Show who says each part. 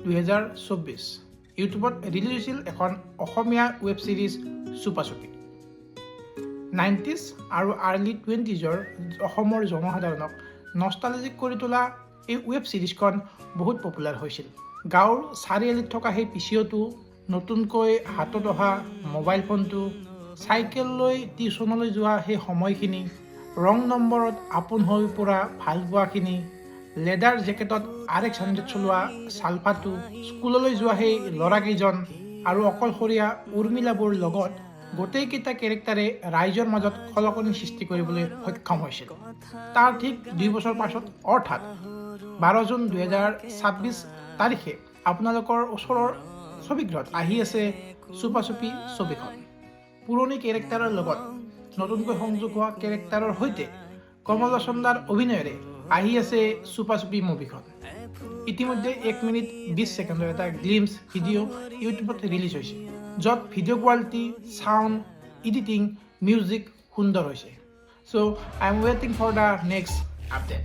Speaker 1: 2024 ইউটিউবত ৰিলিজ হৈছিল এখন অসমীয়া ৱেব ছিৰিজ চুপাচুপি 90s আৰু আৰ্লি 20sৰ অসমৰ জনসাধাৰণক নষ্টালজিক কৰি তোলা এই ৱেব ছিৰিজখন বহুত পপুলাৰ হৈছিল। গাঁৱৰ চাৰিআলিত থকা সেই পিচিঅ'টো, নতুনকৈ হাতত অহা মোবাইল ফোনটো, চাইকেল লৈ টিউচনলৈ যোৱা সেই সময়খিনি, ৰং নম্বৰত আপোন হৈ পৰা ভাল পোৱাখিনি, লেডাৰ জেকেটত RX-100 চলোৱা চালফাটো, স্কুললৈ যোৱা সেই ল'ৰাকেইজন আৰু অকলশৰীয়া উৰ্মিলাবোৰ লগত গোটেইকেইটা কেৰেক্টাৰে ৰাইজৰ মাজত খলকনি সৃষ্টি কৰিবলৈ সক্ষম হৈছিল। তাৰ ঠিক 2 বছৰ পাছত অৰ্থাৎ 12 জুন 2026 তাৰিখে আপোনালোকৰ ওচৰৰ ছবিগৃহত আহি আছে চুপাচুপি ছবিখন। পুৰণি কেৰেক্টাৰৰ লগত নতুনকৈ সংযোগ হোৱা কেৰেক্টাৰৰ সৈতে কমল চন্দাৰ অভিনয়েৰে আহি আছে চুপাচুপি মুভিখন। ইতিমধ্যে 1 মিনিট 20 ছেকেণ্ডৰ এটা গ্লিম্পছ ভিডিঅ' ইউটিউবত ৰিলিজ হৈছে, য'ত video' quality, sound, editing, music সুন্দৰ হৈছে। চ' আই এম ৱেইটিং ফৰ দ্য নেক্সট আপডেট।